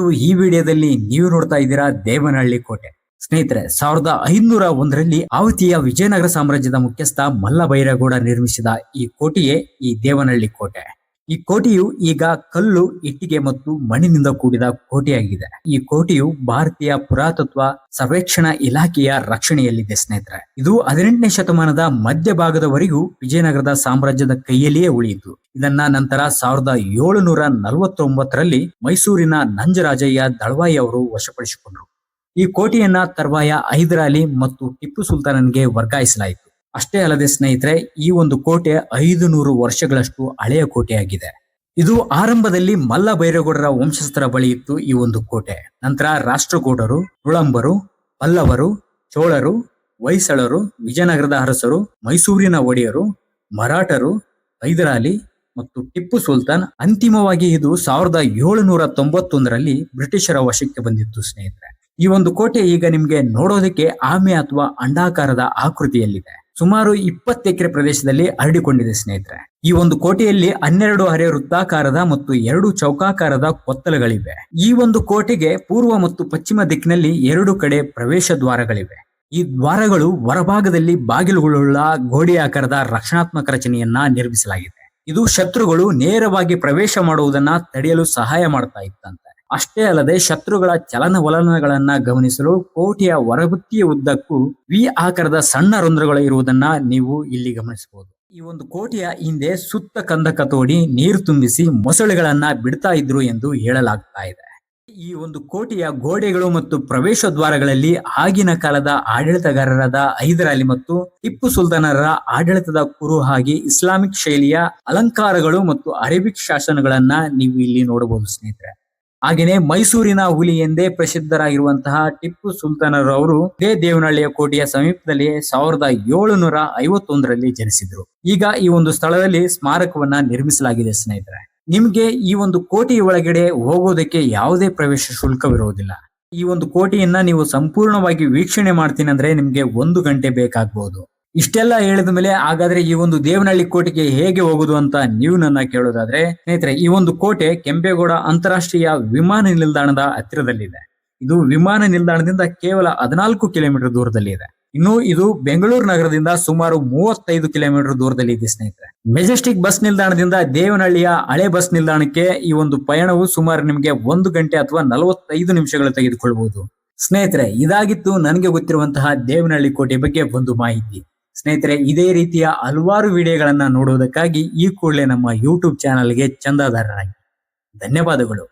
ಇವತ್ತು ಈ ವಿಡಿಯೋದಲ್ಲಿ ನೀವು ನೋಡ್ತಾ ಇದ್ದೀರಾ ದೇವನಹಳ್ಳಿ ಕೋಟೆ. ಸ್ನೇಹಿತರೆ, 1501ರಲ್ಲಿ ಆವತಿಯ ವಿಜಯನಗರ ಸಾಮ್ರಾಜ್ಯದ ಮುಖ್ಯಸ್ಥ ಮಲ್ಲಭೈರಗೌಡ ನಿರ್ಮಿಸಿದ ಈ ಕೋಟೆಯೇ ಈ ದೇವನಹಳ್ಳಿ ಕೋಟೆ. ಈ ಕೋಟೆಯು ಈಗ ಕಲ್ಲು, ಇಟ್ಟಿಗೆ ಮತ್ತು ಮಣ್ಣಿನಿಂದ ಕೂಡಿದ ಕೋಟೆಯಾಗಿದೆ. ಈ ಕೋಟೆಯು ಭಾರತೀಯ ಪುರಾತತ್ವ ಸರ್ವೇಕ್ಷಣಾ ಇಲಾಖೆಯ ರಕ್ಷಣೆಯಲ್ಲಿದೆ. ಸ್ನೇಹಿತರೆ, ಇದು 18ನೇ ಶತಮಾನದ ಮಧ್ಯಭಾಗದವರೆಗೂ ವಿಜಯನಗರದ ಸಾಮ್ರಾಜ್ಯದ ಕೈಯಲ್ಲಿಯೇ ಉಳಿಯಿತು. ಇದನ್ನ ನಂತರ 1749ರಲ್ಲಿ ಮೈಸೂರಿನ ನಂಜರಾಜಯ್ಯ ದಳವಾಯಿ ಅವರು ವಶಪಡಿಸಿಕೊಂಡರು. ಈ ಕೋಟೆಯನ್ನ ತರ್ವಾಯ ಹೈದರಾಲಿ ಮತ್ತು ಟಿಪ್ಪು ಸುಲ್ತಾನನ್ಗೆ ವರ್ಗಾಯಿಸಲಾಯಿತು. ಅಷ್ಟೇ ಅಲ್ಲದೆ ಸ್ನೇಹಿತರೆ, ಈ ಒಂದು ಕೋಟೆ 500 ವರ್ಷಗಳಷ್ಟು ಹಳೆಯ ಕೋಟೆಯಾಗಿದೆ. ಇದು ಆರಂಭದಲ್ಲಿ ಮಲ್ಲಭೈರಗೌಡರ ವಂಶಸ್ಥರ ಬಳಿ ಇತ್ತು ಈ ಒಂದು ಕೋಟೆ. ನಂತರ ರಾಷ್ಟ್ರಕೂಟರು, ತುಳಂಬರು, ಪಲ್ಲವರು, ಚೋಳರು, ಹೊಯ್ಸಳರು, ವಿಜಯನಗರದ ಅರಸರು, ಮೈಸೂರಿನ ಒಡೆಯರು, ಮರಾಠರು, ಹೈದರಾಲಿ ಮತ್ತು ಟಿಪ್ಪು ಸುಲ್ತಾನ್, ಅಂತಿಮವಾಗಿ ಇದು 1791ರಲ್ಲಿ ಬ್ರಿಟಿಷರ ವಶಕ್ಕೆ ಬಂದಿತ್ತು. ಸ್ನೇಹಿತರೆ, ಈ ಒಂದು ಕೋಟೆ ಈಗ ನಿಮ್ಗೆ ನೋಡೋದಕ್ಕೆ ಆಮೆ ಅಥವಾ ಅಂಡಾಕಾರದ ಆಕೃತಿಯಲ್ಲಿದೆ. ಸುಮಾರು 20 ಎಕರೆ ಪ್ರದೇಶದಲ್ಲಿ ಹರಡಿಕೊಂಡಿದೆ. ಸ್ನೇಹಿತರೆ, ಈ ಒಂದು ಕೋಟೆಯಲ್ಲಿ 12 ಅರೆ ವೃತ್ತಾಕಾರದ ಮತ್ತು 2 ಚೌಕಾಕಾರದ ಕೊತ್ತಲಗಳಿವೆ. ಈ ಒಂದು ಕೋಟೆಗೆ ಪೂರ್ವ ಮತ್ತು ಪಶ್ಚಿಮ ದಿಕ್ಕಿನಲ್ಲಿ 2 ಕಡೆ ಪ್ರವೇಶ ದ್ವಾರಗಳಿವೆ. ಈ ದ್ವಾರಗಳು ಹೊರಭಾಗದಲ್ಲಿ ಬಾಗಿಲುಗಳುಳ್ಳ ಗೋಡೆ ಆಕಾರದ ರಕ್ಷಣಾತ್ಮಕ ರಚನೆಯನ್ನ ನಿರ್ಮಿಸಲಾಗಿದೆ. ಇದು ಶತ್ರುಗಳು ನೇರವಾಗಿ ಪ್ರವೇಶ ಮಾಡುವುದನ್ನ ತಡೆಯಲು ಸಹಾಯ ಮಾಡ್ತಾ ಇತ್ತಂತೆ. ಅಷ್ಟೇ ಅಲ್ಲದೆ ಶತ್ರುಗಳ ಚಲನವಲನಗಳನ್ನ ಗಮನಿಸಲು ಕೋಟೆಯ ಹೊರಗುತ್ತಿಯ ಉದ್ದಕ್ಕೂ ವಿ ಆಕಾರದ ಸಣ್ಣ ರಂಧ್ರಗಳು ಇರುವುದನ್ನ ನೀವು ಇಲ್ಲಿ ಗಮನಿಸಬಹುದು. ಈ ಒಂದು ಕೋಟೆಯ ಹಿಂದೆ ಸುತ್ತ ಕಂದಕ ತೋಡಿ ನೀರು ತುಂಬಿಸಿ ಮೊಸಳೆಗಳನ್ನ ಬಿಡ್ತಾ ಇದ್ರು ಎಂದು ಹೇಳಲಾಗ್ತಾ ಇದೆ. ಈ ಒಂದು ಕೋಟೆಯ ಗೋಡೆಗಳು ಮತ್ತು ಪ್ರವೇಶ ದ್ವಾರಗಳಲ್ಲಿ ಆಗಿನ ಕಾಲದ ಆಡಳಿತಗಾರರಾದ ಹೈದರಾಲಿ ಮತ್ತು ಟಿಪ್ಪು ಸುಲ್ತಾನರ ಆಡಳಿತದ ಕುರುಹಾಗಿ ಇಸ್ಲಾಮಿಕ್ ಶೈಲಿಯ ಅಲಂಕಾರಗಳು ಮತ್ತು ಅರೇಬಿಕ್ ಶಾಸನಗಳನ್ನ ನೀವು ಇಲ್ಲಿ ನೋಡಬಹುದು. ಸ್ನೇಹಿತರೆ, ಹಾಗೆಯೇ ಮೈಸೂರಿನ ಹುಲಿ ಎಂದೇ ಪ್ರಸಿದ್ಧರಾಗಿರುವಂತಹ ಟಿಪ್ಪು ಸುಲ್ತಾನರವರು ಇದೇ ದೇವನಹಳ್ಳಿಯ ಕೋಟೆಯ ಸಮೀಪದಲ್ಲಿ 1751ರಲ್ಲಿ ಜನಿಸಿದ್ರು. ಈಗ ಈ ಒಂದು ಸ್ಥಳದಲ್ಲಿ ಸ್ಮಾರಕವನ್ನ ನಿರ್ಮಿಸಲಾಗಿದೆ. ಸ್ನೇಹಿತರೆ, ನಿಮ್ಗೆ ಈ ಒಂದು ಕೋಟೆಯ ಒಳಗಡೆ ಹೋಗೋದಕ್ಕೆ ಯಾವುದೇ ಪ್ರವೇಶ ಶುಲ್ಕವಿರುವುದಿಲ್ಲ. ಈ ಒಂದು ಕೋಟೆಯನ್ನ ನೀವು ಸಂಪೂರ್ಣವಾಗಿ ವೀಕ್ಷಣೆ ಮಾಡ್ತೀನಿ ಅಂದ್ರೆ ನಿಮ್ಗೆ 1 ಗಂಟೆ ಬೇಕಾಗಬಹುದು. ಇಷ್ಟೆಲ್ಲ ಹೇಳಿದ ಮೇಲೆ ಹಾಗಾದ್ರೆ ಈ ಒಂದು ದೇವನಹಳ್ಳಿ ಕೋಟೆಗೆ ಹೇಗೆ ಹೋಗುದು ಅಂತ ನೀವು ನನ್ನ ಕೇಳೋದಾದ್ರೆ, ಸ್ನೇಹಿತರೆ, ಈ ಒಂದು ಕೋಟೆ ಕೆಂಪೇಗೌಡ ಅಂತಾರಾಷ್ಟ್ರೀಯ ವಿಮಾನ ನಿಲ್ದಾಣದ ಹತ್ತಿರದಲ್ಲಿದೆ. ಇದು ವಿಮಾನ ನಿಲ್ದಾಣದಿಂದ ಕೇವಲ 14 ಕಿಲೋಮೀಟರ್ ದೂರದಲ್ಲಿ ಇದೆ. ಇನ್ನು ಇದು ಬೆಂಗಳೂರು ನಗರದಿಂದ ಸುಮಾರು 35 ಕಿಲೋಮೀಟರ್ ದೂರದಲ್ಲಿ ಇದೆ. ಸ್ನೇಹಿತರೆ, ಮೆಜೆಸ್ಟಿಕ್ ಬಸ್ ನಿಲ್ದಾಣದಿಂದ ದೇವನಹಳ್ಳಿಯ ಹಳೆ ಬಸ್ ನಿಲ್ದಾಣಕ್ಕೆ ಈ ಒಂದು ಪಯಣವು ಸುಮಾರು ನಿಮಗೆ 1 ಗಂಟೆ ಅಥವಾ 45 ನಿಮಿಷಗಳು ತೆಗೆದುಕೊಳ್ಳಬಹುದು. ಸ್ನೇಹಿತರೆ, ಇದಾಗಿತ್ತು ನನಗೆ ಗೊತ್ತಿರುವಂತಹ ದೇವನಹಳ್ಳಿ ಕೋಟೆ ಬಗ್ಗೆ ಒಂದು ಮಾಹಿತಿ. ಸ್ನೇಹಿತರೆ, ಇದೇ ರೀತಿಯ ಹಲವಾರು ವಿಡಿಯೋಗಳನ್ನ ನೋಡುವುದಕ್ಕಾಗಿ ಈ ಕೂಡಲೇ ನಮ್ಮ ಯೂಟ್ಯೂಬ್ ಚಾನಲ್ಗೆ ಚಂದಾದಾರರಾಗಿ. ಧನ್ಯವಾದಗಳು.